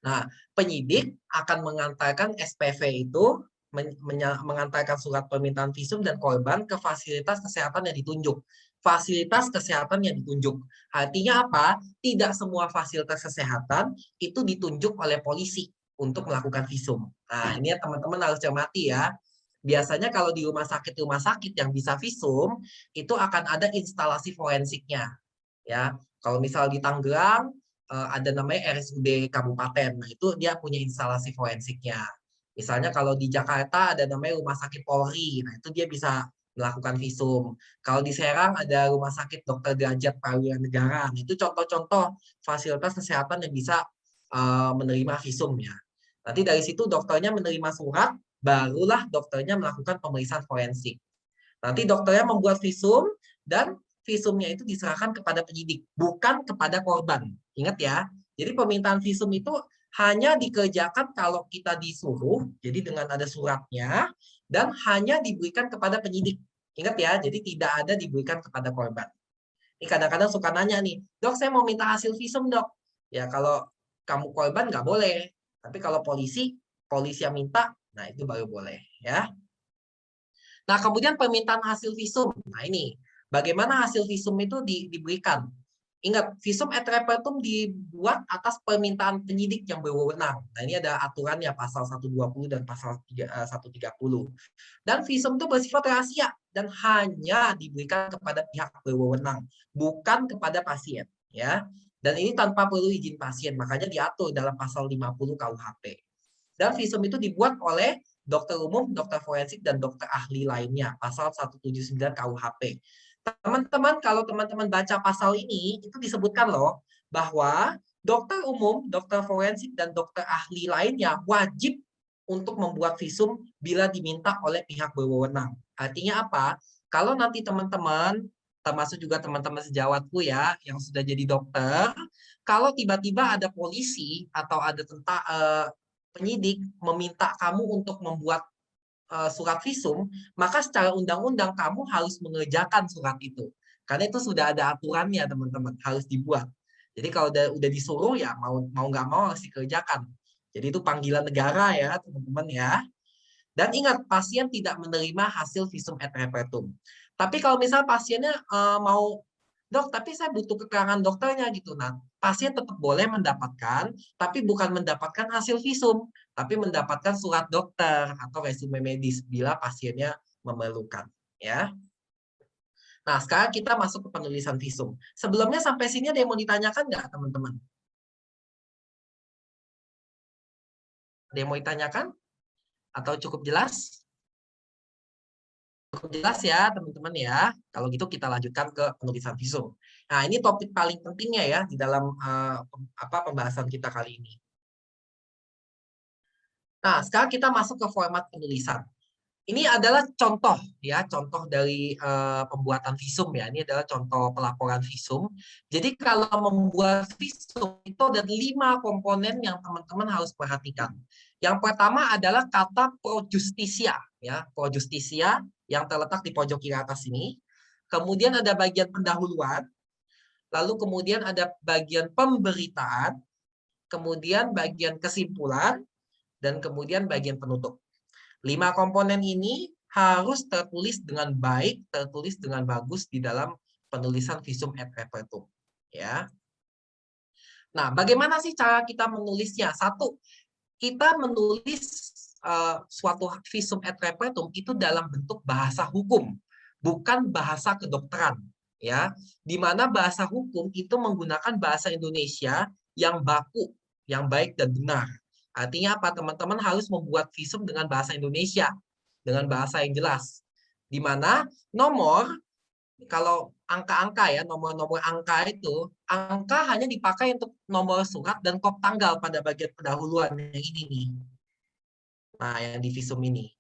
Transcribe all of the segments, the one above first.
Nah, penyidik akan mengantarkan SPV itu, mengantarkan surat permintaan visum dan korban ke fasilitas kesehatan yang ditunjuk. Fasilitas kesehatan yang ditunjuk. Artinya apa? Tidak semua fasilitas kesehatan itu ditunjuk oleh polisi untuk melakukan visum. Nah, ini ya teman-teman harus cermati ya. Biasanya kalau di rumah sakit yang bisa visum, itu akan ada instalasi forensiknya. Ya, kalau misal di Tangerang ada namanya RSUD Kabupaten, nah itu dia punya instalasi forensiknya. Misalnya kalau di Jakarta ada namanya Rumah Sakit Polri, nah itu dia bisa melakukan visum. Kalau di Serang ada Rumah Sakit Dr. Derajat Prawira Negara, nah itu contoh-contoh fasilitas kesehatan yang bisa menerima visum ya. Nanti dari situ dokternya menerima surat, barulah dokternya melakukan pemeriksaan forensik. Nanti dokternya membuat visum dan visumnya itu diserahkan kepada penyidik, bukan kepada korban. Ingat ya, jadi permintaan visum itu hanya dikerjakan kalau kita disuruh, jadi dengan ada suratnya, dan hanya diberikan kepada penyidik. Ingat ya, jadi tidak ada diberikan kepada korban. Ini kadang-kadang suka nanya nih, dok saya mau minta hasil visum dok. Ya kalau kamu korban nggak boleh, tapi kalau polisi yang minta, nah itu baru boleh ya. Nah, kemudian permintaan hasil visum. Nah, ini bagaimana hasil visum itu diberikan. Ingat, visum et repertum dibuat atas permintaan penyidik yang berwenang. Nah, ini ada aturannya pasal 120 dan pasal 130. Dan visum itu bersifat rahasia dan hanya diberikan kepada pihak berwenang, bukan kepada pasien, ya. Dan ini tanpa perlu izin pasien, makanya diatur dalam pasal 50 KUHP. Dan visum itu dibuat oleh dokter umum, dokter forensik, dan dokter ahli lainnya. Pasal 179 KUHP. Teman-teman, kalau teman-teman baca pasal ini, itu disebutkan loh, bahwa dokter umum, dokter forensik, dan dokter ahli lainnya wajib untuk membuat visum bila diminta oleh pihak berwenang. Artinya apa? Kalau nanti teman-teman, termasuk juga teman-teman sejawatku ya, yang sudah jadi dokter, kalau tiba-tiba ada polisi atau ada penyidik meminta kamu untuk membuat surat visum, maka secara undang-undang kamu harus mengerjakan surat itu. Karena itu sudah ada aturannya, teman-teman, harus dibuat. Jadi kalau udah disuruh ya mau nggak mau harus dikerjakan. Jadi itu panggilan negara ya, teman-teman ya. Dan ingat, pasien tidak menerima hasil visum et repertum. Tapi kalau misal pasiennya mau, dok, tapi saya butuh keterangan dokternya gitu. Nah, pasien tetap boleh mendapatkan, tapi bukan mendapatkan hasil visum, tapi mendapatkan surat dokter atau resume medis bila pasiennya memerlukan. Ya. Nah, sekarang kita masuk ke penulisan visum. Sebelumnya sampai sini ada yang mau ditanyakan nggak, teman-teman? Ada yang mau ditanyakan? Atau cukup jelas? Cukup jelas ya teman-teman ya. Kalau gitu kita lanjutkan ke penulisan visum. Nah ini topik paling pentingnya ya di dalam pembahasan kita kali ini. Nah sekarang kita masuk ke format penulisan. Ini adalah contoh ya, contoh dari pembuatan visum ya. Ini adalah contoh pelaporan visum. Jadi kalau membuat visum itu ada 5 komponen yang teman-teman harus perhatikan. Yang pertama adalah kata pro justisia ya, pro justisia yang terletak di pojok kiri atas ini. Kemudian ada bagian pendahuluan, lalu kemudian ada bagian pemberitaan, kemudian bagian kesimpulan, dan kemudian bagian penutup. 5 komponen ini harus tertulis dengan baik, tertulis dengan bagus di dalam penulisan visum et repertum. Ya. Nah, bagaimana sih cara kita menulisnya? Satu, kita menulis suatu visum et repertum itu dalam bentuk bahasa hukum, bukan bahasa kedokteran. Ya, di mana bahasa hukum itu menggunakan bahasa Indonesia yang baku, yang baik dan benar. Artinya apa? Teman-teman harus membuat visum dengan bahasa Indonesia, dengan bahasa yang jelas. Di mana nomor, kalau angka-angka ya, nomor-nomor angka itu, angka hanya dipakai untuk nomor surat dan kop tanggal pada bagian pendahuluan yang ini nih. Nah, yang di visum ini.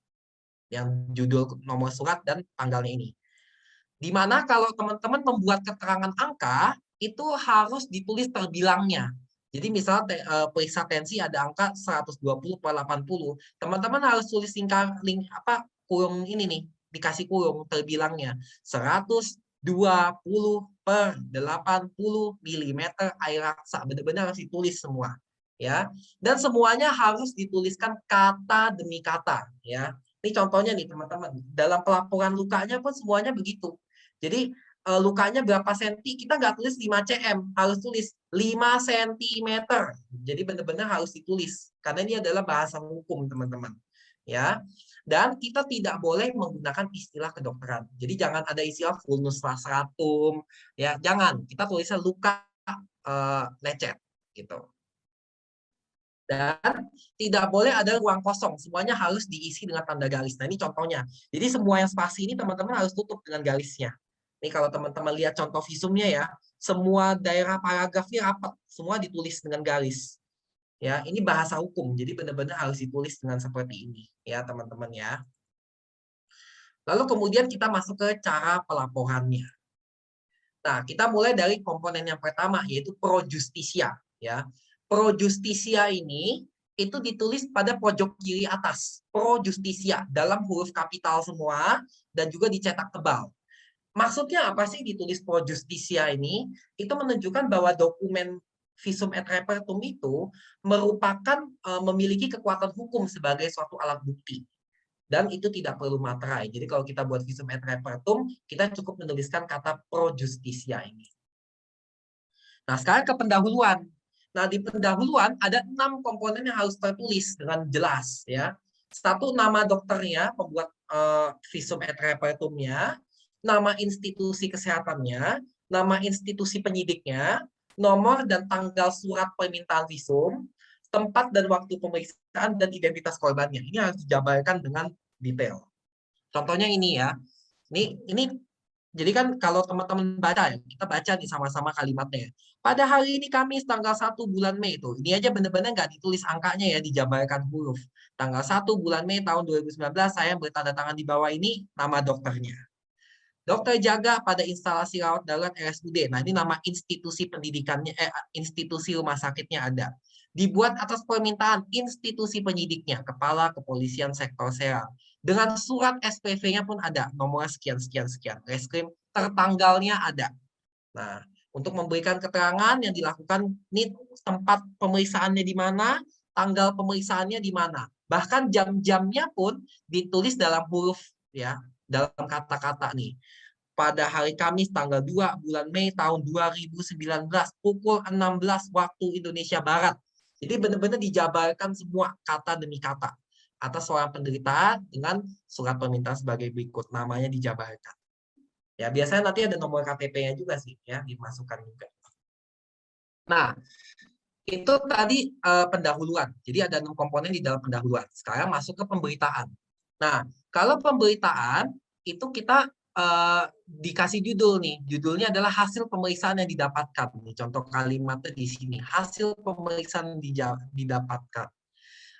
Yang judul nomor surat dan tanggalnya ini. Di mana kalau teman-teman membuat keterangan angka, itu harus ditulis terbilangnya. Jadi misalnya periksa tensi ada angka 120 per 80, teman-teman harus tulis kurung ini nih, dikasih kurung terbilangnya 120 per 80 mm air raksa, benar-benar harus ditulis semua ya. Dan semuanya harus dituliskan kata demi kata, ya. Ini contohnya nih teman-teman, dalam pelaporan lukanya pun semuanya begitu. Jadi lukanya berapa senti, kita nggak tulis 5 cm, harus tulis 5 cm. Jadi benar-benar harus ditulis, karena ini adalah bahasa hukum teman-teman, ya. Dan kita tidak boleh menggunakan istilah kedokteran. Jadi jangan ada istilah vulnus laceratum, ya, jangan. Kita tulisnya luka lecet, gitu. Dan tidak boleh ada ruang kosong, semuanya harus diisi dengan tanda garis. Nah, ini contohnya. Jadi semua yang spasi ini teman-teman harus tutup dengan garisnya. Ini kalau teman-teman lihat contoh visumnya ya, semua daerah paragrafnya rapat, semua ditulis dengan garis. Ya, ini bahasa hukum, jadi benar-benar harus ditulis dengan seperti ini, ya teman-teman ya. Lalu kemudian kita masuk ke cara pelaporannya. Nah, kita mulai dari komponen yang pertama, yaitu pro justisia. Ya. Pro justisia ini itu ditulis pada pojok kiri atas. Pro justisia dalam huruf kapital semua dan juga dicetak tebal. Maksudnya apa sih ditulis pro justisia ini? Itu menunjukkan bahwa dokumen visum et repertum itu merupakan memiliki kekuatan hukum sebagai suatu alat bukti. Dan itu tidak perlu materai. Jadi kalau kita buat visum et repertum, kita cukup menuliskan kata pro justisia ini. Nah, sekarang ke pendahuluan. Nah, di pendahuluan ada 6 komponen yang harus tertulis dengan jelas, ya. Satu, nama dokternya, pembuat visum et repertumnya, nama institusi kesehatannya, nama institusi penyidiknya, nomor dan tanggal surat permintaan visum, tempat dan waktu pemeriksaan, dan identitas korbannya. Ini harus dijabarkan dengan detail. Contohnya ini ya. Ini jadi kan kalau teman-teman baca ya, kita baca nih sama-sama kalimatnya. Pada hari ini Kamis tanggal 1 bulan Mei itu. Ini aja benar-benar nggak ditulis angkanya ya, dijabarkan huruf. Tanggal 1 bulan Mei tahun 2019 saya bertanda tangan di bawah ini nama dokternya. Dokter jaga pada instalasi rawat darurat RSUD. Nah, ini nama institusi pendidikannya, institusi rumah sakitnya ada. Dibuat atas permintaan institusi penyidiknya, Kepala Kepolisian Sektor Serang. Dengan surat SPV-nya pun ada, nomor sekian-sekian-sekian. Reskrim tertanggalnya ada. Nah, untuk memberikan keterangan yang dilakukan, ini tempat pemeriksaannya di mana, tanggal pemeriksaannya di mana. Bahkan jam-jamnya pun ditulis dalam huruf, ya, dalam kata-kata nih. Pada hari Kamis tanggal 2 bulan Mei tahun 2019 pukul 16 waktu Indonesia Barat. Jadi benar-benar dijabarkan semua kata demi kata atas seorang penderita dengan surat permintaan sebagai berikut, namanya dijabarkan. Ya, biasanya nanti ada nomor KTP-nya juga sih ya, dimasukkan juga. Nah, itu tadi pendahuluan. Jadi ada 6 komponen di dalam pendahuluan. Sekarang masuk ke pemberitaan. Nah, kalau pemberitaan itu kita dikasih judul nih. Judulnya adalah hasil pemeriksaan yang didapatkan. Nih, contoh kalimatnya di sini. Hasil pemeriksaan didapatkan.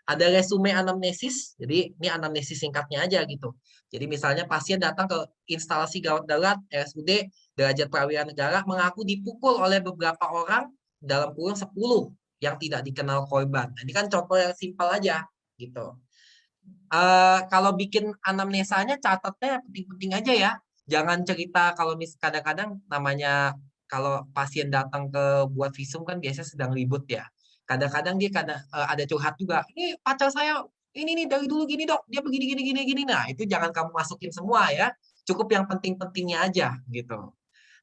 Ada resume anamnesis. Jadi ini anamnesis singkatnya aja gitu. Jadi misalnya pasien datang ke instalasi gawat darurat RSUD Derajat Prawira Negara mengaku dipukul oleh beberapa orang dalam kurun 10 yang tidak dikenal korban. Nah, ini kan contoh yang simpel aja gitu. Kalau bikin anamnesanya catatnya penting-penting aja ya. Jangan cerita kalau kadang-kadang namanya kalau pasien datang ke buat visum kan biasanya sedang ribut ya. Kadang-kadang dia ada curhat juga. Ini pacar saya ini nih dari dulu gini dok, dia begini gini gini gini. Nah, itu jangan kamu masukin semua ya. Cukup yang penting-pentingnya aja gitu.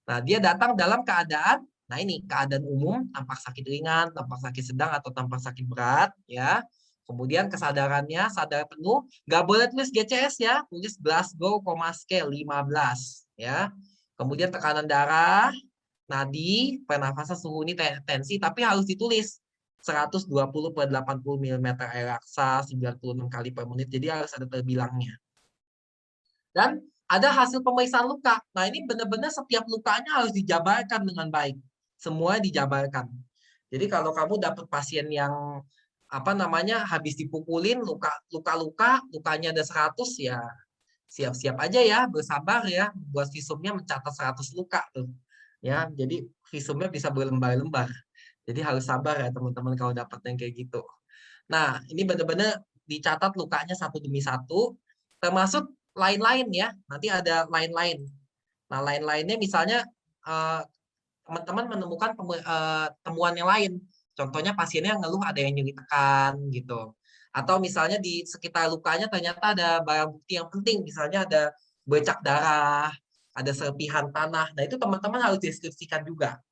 Nah, dia datang dalam keadaan, nah ini keadaan umum, tampak sakit ringan, tampak sakit sedang, atau tampak sakit berat, ya. Kemudian kesadarannya, sadar penuh, nggak boleh tulis GCS ya, tulis Glasgow Coma Scale 15, ya. Kemudian tekanan darah, nadi, pernafasan, suhu ini tensi, tapi harus ditulis 120/80 mm air raksa, 96 kali per menit, jadi harus ada terbilangnya. Dan ada hasil pemeriksaan luka. Nah, ini benar-benar setiap lukanya harus dijabarkan dengan baik. Semua dijabarkan. Jadi kalau kamu dapat pasien yang habis dipukulin luka-luka, lukanya ada 100 ya siap-siap aja ya, bersabar ya, buat visumnya mencatat 100 luka tuh. Ya, jadi visumnya bisa berlembar-lembar. Jadi harus sabar ya teman-teman kalau dapat yang kayak gitu. Nah, ini benar-benar dicatat lukanya satu demi satu, termasuk lain-lain ya. Nanti ada lain-lain. Nah, lain-lainnya misalnya teman-teman menemukan temuan yang lain. Contohnya pasiennya ngeluh ada yang nyeri tekan gitu. Atau misalnya di sekitar lukanya ternyata ada barang bukti yang penting, misalnya ada bercak darah, ada serpihan tanah. Nah, itu teman-teman harus deskripsikan juga.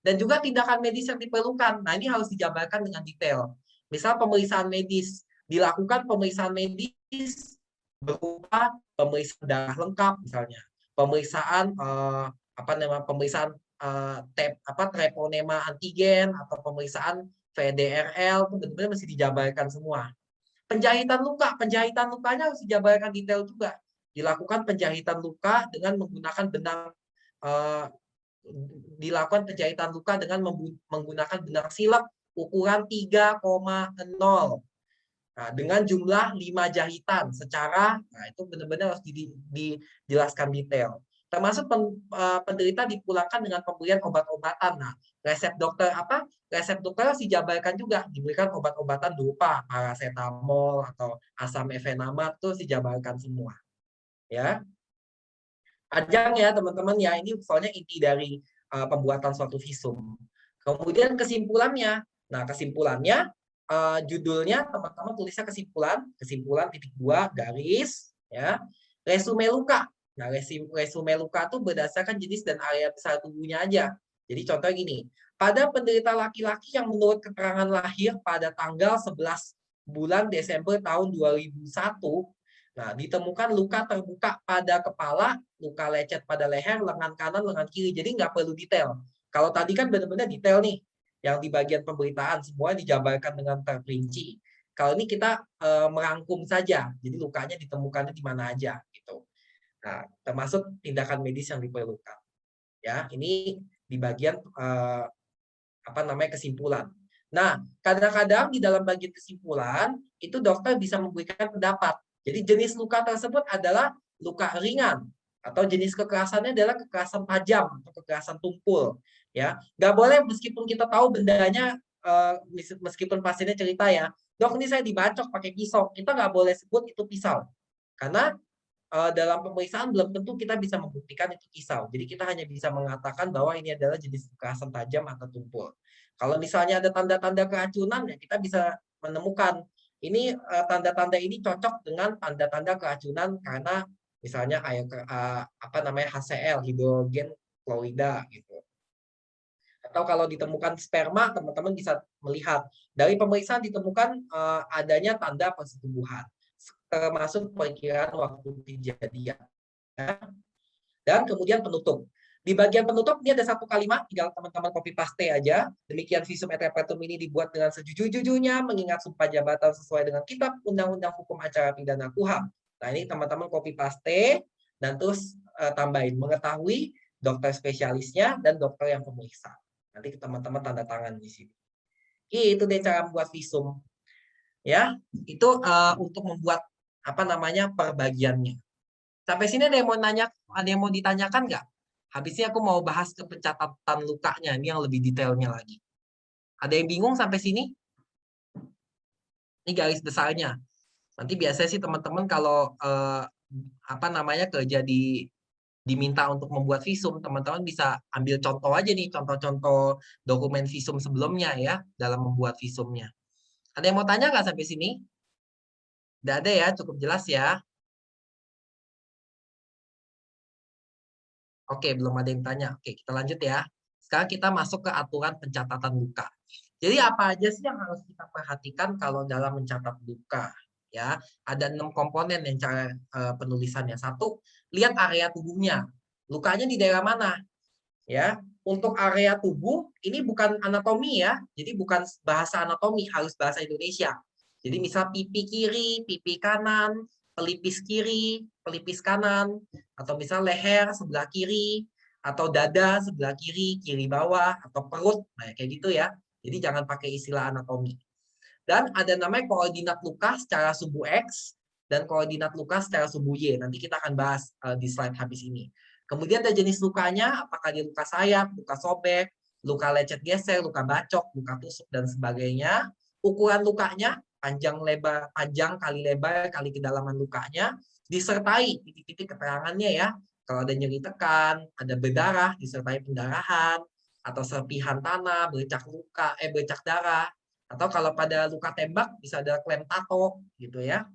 Dan juga tindakan medis yang diperlukan. Nah, ini harus dijabarkan dengan detail. Misal pemeriksaan medis, dilakukan pemeriksaan medis berupa pemeriksaan darah lengkap misalnya, pemeriksaan pemeriksaan treponema antigen atau pemeriksaan VDRL itu benar-benar mesti dijabarkan semua. Penjahitan lukanya harus dijabarkan detail juga. Dilakukan penjahitan luka dengan menggunakan benang dilakukan penjahitan luka dengan menggunakan benang silek ukuran 3,0 dengan jumlah 5 jahitan secara, nah itu benar-benar harus dijelaskan detail. Termasuk penderita dipulangkan dengan pemberian obat-obatan. Nah, resep dokter harus dijabarkan juga, diberikan obat-obatan berupa paracetamol atau asam efenamat itu dijabarkan semua. Ya. Panjang ya teman-teman ya, ini soalnya inti dari pembuatan suatu visum. Kemudian kesimpulannya. Nah, kesimpulannya judulnya teman-teman tulisnya kesimpulan titik 2 garis ya. Resume luka. Nah, resume luka itu berdasarkan jenis dan area besar tubuhnya aja. Jadi contoh gini, pada penderita laki-laki yang menurut keterangan lahir pada tanggal 11 bulan Desember tahun 2001, nah, ditemukan luka terbuka pada kepala, luka lecet pada leher, lengan kanan, lengan kiri. Jadi nggak perlu detail. Kalau tadi kan benar-benar detail nih, yang di bagian pemberitaan semua dijabarkan dengan terperinci. Kalau ini kita merangkum saja, jadi lukanya ditemukannya di mana aja gitu. Nah, termasuk tindakan medis yang diperlukan. Ya, ini di bagian kesimpulan. Nah, kadang-kadang di dalam bagian kesimpulan itu dokter bisa memberikan pendapat. Jadi jenis luka tersebut adalah luka ringan atau jenis kekerasannya adalah kekerasan tajam atau kekerasan tumpul. Ya, nggak boleh meskipun kita tahu bendanya, meskipun pasiennya cerita ya, dok ini saya dibacok pakai pisau, kita nggak boleh sebut itu pisau, karena dalam pemeriksaan belum tentu kita bisa membuktikan itu pisau. Jadi kita hanya bisa mengatakan bahwa ini adalah jenis kekerasan tajam atau tumpul. Kalau misalnya ada tanda-tanda keracunan, ya kita bisa menemukan ini tanda-tanda ini cocok dengan tanda-tanda keracunan karena misalnya HCl, hidrogen klorida gitu. Atau kalau ditemukan sperma, teman-teman bisa melihat dari pemeriksaan ditemukan adanya tanda persetubuhan, termasuk perkiraan waktu kejadian. Dan kemudian penutup. Di bagian penutup ini ada satu kalimat, tinggal teman-teman copy paste aja. Demikian visum et repertum ini dibuat dengan sejujur-jujurnya, mengingat sumpah jabatan sesuai dengan Kitab Undang-Undang Hukum Acara Pidana KUHP. Nah, ini teman-teman copy paste dan terus tambahin mengetahui dokter spesialisnya dan dokter yang pemeriksa. Nanti teman-teman tanda tangan di sini. Itu deh cara membuat visum. Ya, itu untuk membuat perbagiannya. Sampai sini ada yang mau ditanyakan nggak? Habisnya aku mau bahas ke pencatatan lukanya, ini yang lebih detailnya lagi. Ada yang bingung sampai sini? Ini garis besarnya. Nanti biasanya sih teman-teman kalau kerja diminta untuk membuat visum, teman-teman bisa ambil contoh aja nih, contoh-contoh dokumen visum sebelumnya ya, dalam membuat visumnya. Ada yang mau tanya nggak sampai sini? Nggak ada ya, cukup jelas ya. Oke, belum ada yang tanya. Oke, kita lanjut ya. Sekarang kita masuk ke aturan pencatatan luka. Jadi apa aja sih yang harus kita perhatikan kalau dalam mencatat luka? Ya, ada 6 komponen yang cara penulisannya. 1, lihat area tubuhnya. Lukanya di daerah mana? Ya, untuk area tubuh ini bukan anatomi ya. Jadi bukan bahasa anatomi, harus bahasa Indonesia. Jadi misal pipi kiri, pipi kanan, pelipis kiri, pelipis kanan, atau misal leher sebelah kiri, atau dada sebelah kiri, kiri bawah, atau perut, nah kayak gitu ya. Jadi jangan pakai istilah anatomi. Dan ada namanya koordinat luka secara subu X dan koordinat luka secara subu Y. Nanti kita akan bahas di slide habis ini. Kemudian ada jenis lukanya, apakah dia luka sayat, luka sobek, luka lecet geser, luka bacok, luka tusuk, dan sebagainya. Ukuran lukanya, panjang kali lebar kali kedalaman lukanya, disertai titik-titik keterangannya ya. Kalau ada nyeri tekan, ada berdarah, disertai pendarahan, atau serpihan tanah, bercak darah, atau kalau pada luka tembak bisa ada klaim tato gitu ya.